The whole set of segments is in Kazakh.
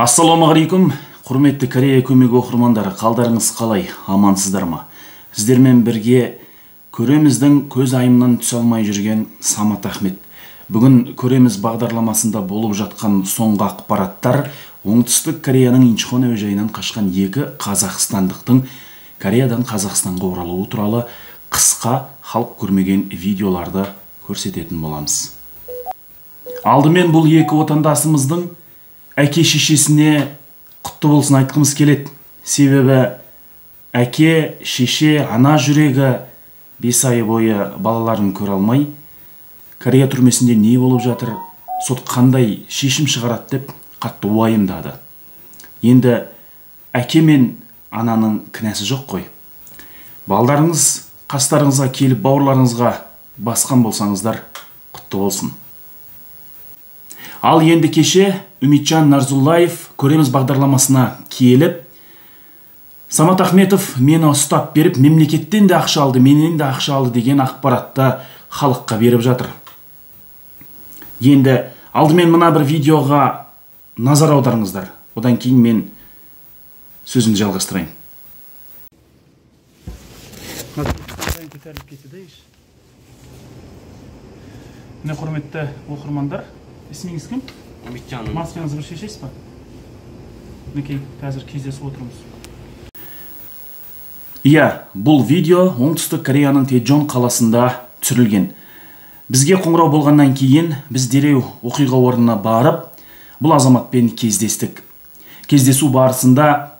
Ассалаумағалейкум, құрметті Корея көмегі оқырмандары, қалдарыңыз қалай, амансыздар ма? Сіздермен бірге көреміздің көз айымынан түсе алмай жүрген Самат Ахмет. Бүгін көреміз бағдарламасында болып жатқан соңғы ақпараттар оңтүстік Кореяның Инчхон әуежайынан қашқан екі қазақстандықтың Кореядан Қазақстанға оралуы туралы қысқа халық көрмеген видеоларды көрсететін боламыз. Алдымен бұл екі отандасымыздың әке шешесіне құтты болсын айтқымыз келеді. Себебі әке, шеше, ана жүрегі 5 ай бойы балаларын көре алмай, Корея түрмесінде не болып жатыр, сот қандай шешім шығарады деп қатты уайымдады. Енді әке мен ананың кінәсі жоқ қой. Балдарыңыз қастарыңызға келіп бауырларыңызға басқан болсаңыздар, құтты болсын. Ал енді кеше Үмитжан Нарзуллаев көреміз бағдарламасына келіп, Самат Ахметов мені ұстап беріп, мемлекеттен де ақша алды, менен де ақша алды деген ақпаратты халыққа беріп жатыр. Енді алдымен мына бір видеоға назар аударыңыздар. Одан кейін мен сөзімді жалғастырайын. Міне құрметті оқырмандар, ісіңіз кім? Үмитжан. Маскаңызды бір шешесіз ба? Мінекей, қазір кездесіп отырмыз. Иә, бұл видео оңтүстік Кореяның Тэджон қаласында түсірілген. Бізге қоңырау болғаннан кейін біз дереу оқиға орнына барып, бұл азаматпен кездестік. Кездесу барысында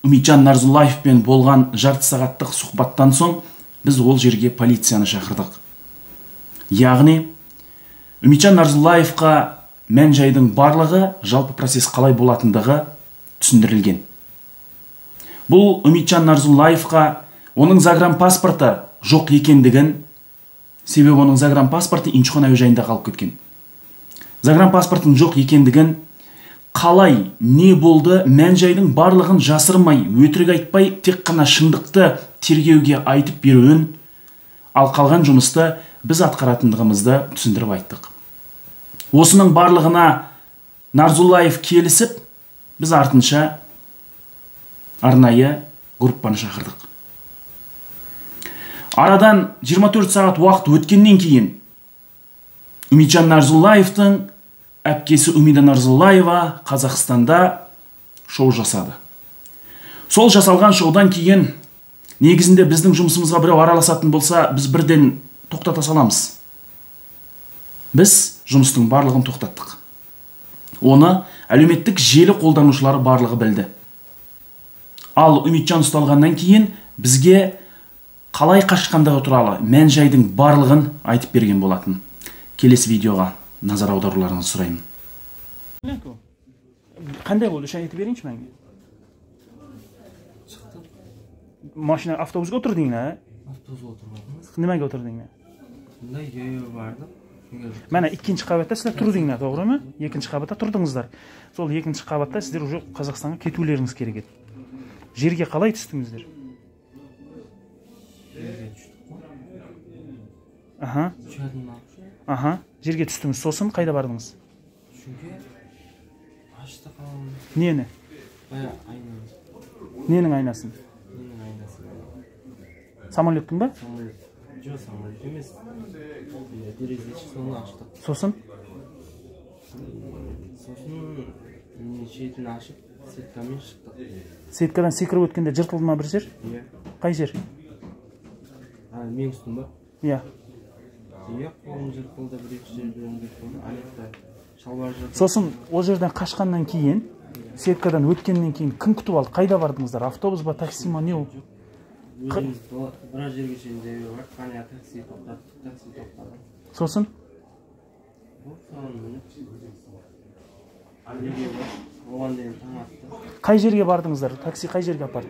Үмитжан Нарзуллаевпен болған жарты сағаттық сұхбаттан соң біз ол жерге полицияны шақырдық. Яғни Үмитжан Нарзуллаевқа мән-жайдың барлығы, жалпы процесс қалай болатындығы түсіндірілген. Бұл Үмитжан Нарзуллаевқа оның загранпаспорты жоқ екендігін, себебі оның загранпаспорты Инчхон әуежайында қалып кеткен. Загранпаспортың жоқ екендігін, қалай, не болды, мән-жайдың барлығын жасырмай, өтірік айтпай, тек қана шындықты тергеуге айтып беруін, ал қалған жұмысты біз атқаратындығымызды түсіндіріп айттық. Осының барлығына Нарзуллаев келісіп, біз артынша арнайы группаны шақырдық. Арадан 24 сағат уақыт өткеннен кейін Үмитжан Нарзуллаевтың әпкесі Үмида Нарзуллаева Қазақстанда шоу жасады. Сол жасалған шоудан кейін негізінде біздің жұмысымызға біреу араласатын болса, біз бірден тоқтата саламыз. Біз жұмыстың барлығын тоқтаттық. Оны әлеуметтік желі қолданушылары барлығы білді. Ал Үмитжан ұсталғаннан кейін бізге қалай қашқандығы туралы мән-жайдың барлығын айтып берген болатын. Келесі видеоға назар аударуларыңызды сұраймын. Қандай болды? Үш айтып берейінші мәңге? Машина, автобусға отырдың, а? Автобусға отырдыңыз. Немеге отырдың? Қандай жайы барды? Мәне екінші қабатта сіздер тұрдыңдар, тоғры ма? Екінші қабатта тұрдыңыздар. Сол екінші қабатта сіздер уже Қазақстанға кетулеріңіз керек еді. Жерге қалай түстіңіздер? Жерге түштік қой. Аха. Аха. Жерге түстіңіз. Сосын қайда бардыңыз? Үшінге ашты қалам. Нені? Бая айнасы. Ненің айнасын? Ненің айнасы. Самолеттің ба? Самолет. Жоқ, самолет емес. Терезесі соны аштық. Сосын? Сосын шетін ашып, сеткамен шықтық. Сеткадан секіріп өткенде жыртылды ма бір жер? Иә. Қай жер? Мен үстім ба? Иә. Иә, қолым жыртылды, бір-екі жерден жыртылды, аяқта шалбар жыртылды. Сосын ол жерден қашқаннан кейін, сеткадан өткеннен кейін кім күтіп алды? Қайда бардыңыздар? Автобус ба, такси ма, не ол? Өзіміз біраз жерге шейін жайы бар, қане такси тоқтады. Сосын? Оған дейін таң атты. Қай жерге бардыңыздар? Такси қай жерге апарды?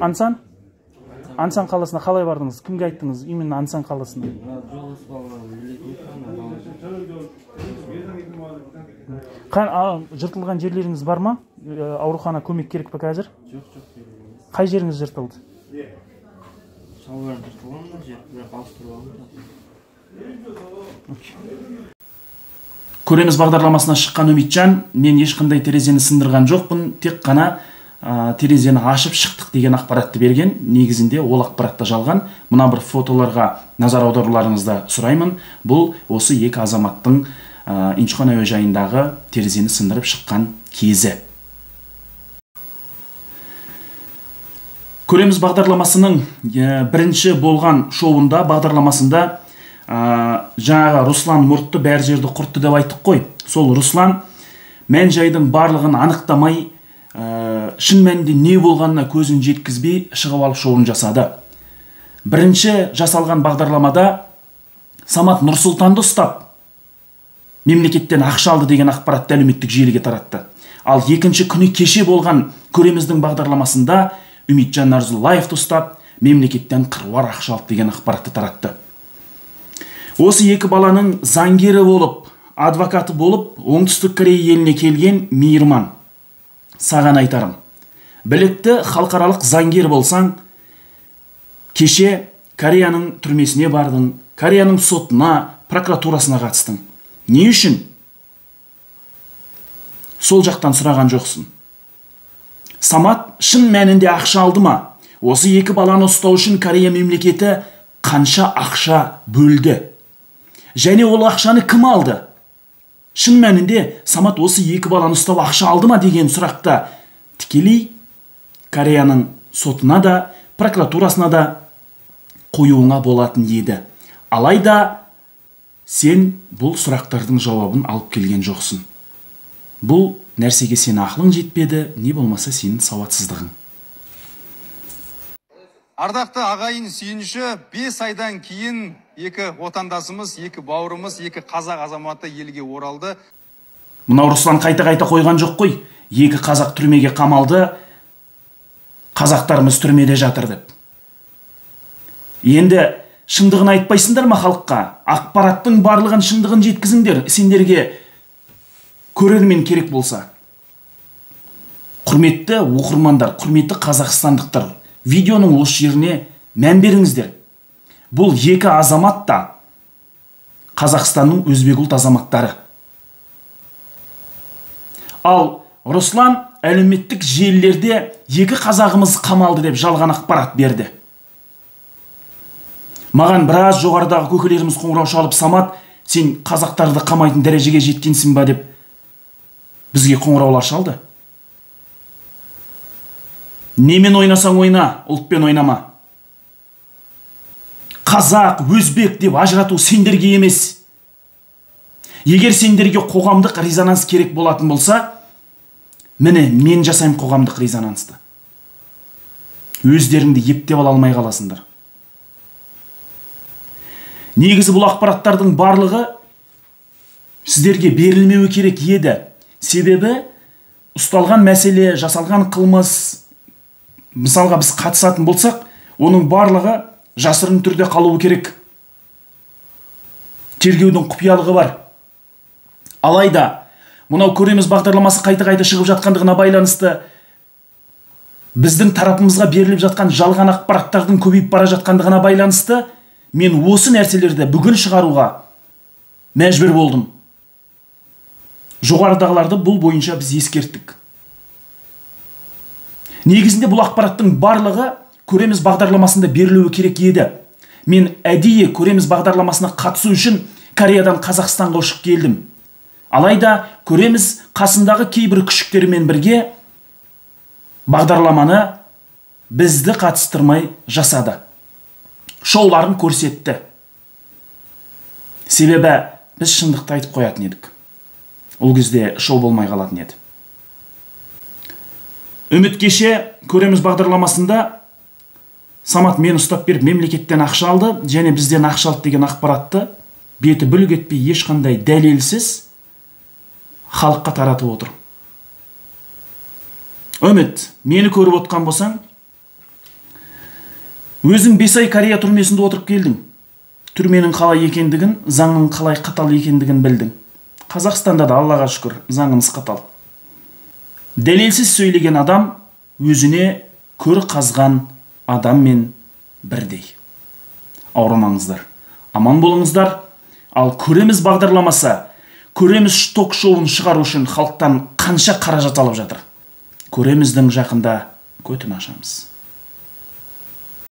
Ансан? Ансан қаласына қалай бардыңыз? Кімге айттыңыз? Именно Ансан қаласына. Жолыс балаларым жыртылған жерлеріңіз бар ма? Аурухана көмек керек па қазір? Жоқ. Қай жеріңіз жыртылды? Шалбар жыртылған ба жер, бірақ ауыстырып алдым. Көреміз бағдарламасына шыққан Үмитжан, мен ешқандай терезені сындырған жоқпын, тек қана терезені ашып шықтық деген ақпаратты берген. Негізінде ол ақпаратта жалған. Мына бір фотоларға назар аударуларыңызды сұраймын. Бұл осы екі азаматтың Инчхон әуежайындағы терезені сындырып шыққан кезі. Көреміз бағдарламасының бірінші болған шоуында, бағдарламасында жаңағы Руслан мұртты бәр жерді құртты деп айттық қой. Сол Руслан мән жайдың барлығын анықтамай, шын мәнінде не болғанына көзін жеткізбей шығып алып шоуын жасады. Бірінші жасалған бағдарламада Самат Нұрсұлтанды ұстап мемлекеттен ақша алды деген ақпаратты әлеуметтік желіге таратты. Ал екінші күні кеше болған Көреміздің бағдарламасында Үмитжан Нарзуллаевты ұстап мемлекеттен қыруар ақша алды деген ақпаратты таратты. Осы екі баланың заңгері болып, адвокаты болып, Оңтүстік Корея еліне келген Мейірман. Саған айтарым, білікті халықаралық заңгер болсаң, кеше Кореяның түрмесіне бардың, Кореяның сотына, прокуратурасына қатыстың. Не үшін? Сол жақтан сұраған жоқсың. Самат шын мәнінде ақша алды ма? Осы екі баланы ұстау үшін Корея мемлекеті қанша ақша бөлді? Және ол ақшаны кім алды? Шын мәнінде Самат осы екі баланы ұстап ақша алды ма деген сұрақта тікелей Кореяның сотына да, прокуратурасына да қоюыңа болатын еді. Алайда сен бұл сұрақтардың жауабын алып келген жоқсың. Бұл нәрсеге сен ақылың жетпеді, не болмаса сенің сауатсыздығың. Ардақты ағайын сүйінші, 5 айдан кейін екі отандасымыз, екі бауырымыз, екі қазақ азаматы елге оралды. Мынау Руслан қайта-қайта қойған жоқ қой. Екі қазақ түрмеге қамалды, қазақтарымыз түрмеде жатыр деп. Енді шындығын айтпайсыңдар ма халыққа? Ақпараттың барлығын шындығын жеткізіңдер, сендерге көрермен керек болса. Құрметті оқырмандар, құрметті қазақстандықтар, видеоның осы жеріне мән беріңіздер. Бұл екі азамат та Қазақстанның өзбек ұлт азаматтары. Ал Руслан әлеуметтік желілерде екі қазағымыз қамалды деп жалған ақпарат берді. Маған біраз жоғарыдағы көкелеріміз қоңырау шалып, Самат, сен қазақтарды қамайтын дәрежеге жеткенсің ба деп бізге қоңыраулар шалды. Немен ойнасаң ойна, ұлтпен ойнама. Қазақ, өзбек деп ажырату сендерге емес. Егер сендерге қоғамдық резонанс керек болатын болса, міне мен жасайым қоғамдық резонансты. Өздеріңді ептеп ала алмай қаласыңдар. Негізі бұл ақпараттардың барлығы сіздерге берілмеуі керек еді. Себебі ұсталған мәселе, жасалған қылмыс, мысалға біз қатысатын болсақ, оның барлығы жасырын түрде қалуы керек. Тергеудің құпиялығы бар. Алайда, мынау Көреміз бағдарламасы қайта-қайта шығып жатқандығына байланысты, біздің тарапымызға беріліп жатқан жалған ақпараттардың көбейіп бара жатқандығына байланысты, мен осы нәрселерді бүгін шығаруға мәжбүр болдым. Жоғарыдағыларды бұл бойынша біз ескерттік. Негізінде бұл ақпараттың барлығы Көреміз бағдарламасында берілуі керек еді. Мен әдейі Көреміз бағдарламасына қатысу үшін Кореядан Қазақстанға ұшып келдім. Алайда Көреміз қасындағы кейбір күшіктермен бірге бағдарламаны бізді қатыстырмай жасады. Шоуларын көрсетті. Себебі біз шындықты айтып қоятын едік. Ол кезде шоу болмай қалатын еді. Үміт кеше Көреміз бағдарламасында Самат мен ұстап беріп мемлекеттен ақша алды, және бізден ақша алды деген ақпаратты беті бүлік етпей ешқандай дәлелсіз халыққа таратып отыр. Үміт, мені көріп отқан болсаң, өзің 5 ай Корея түрмесінде отырып келдің. Түрменің қалай екендігін, заңның қалай қатал екендігін білдің. Қазақстанда да Аллаға шүкір, заңымыз қатал. Дәлелсіз сөйлеген адам өзіне көр қазған адаммен бірдей. Ауырмаңыздар, аман болыңыздар. Ал Көреміз бағдарламасы Көреміз ток-шоуын шығару үшін халықтан қанша қаражат алып жатыр. Көреміздің жақында көтін ашамыз.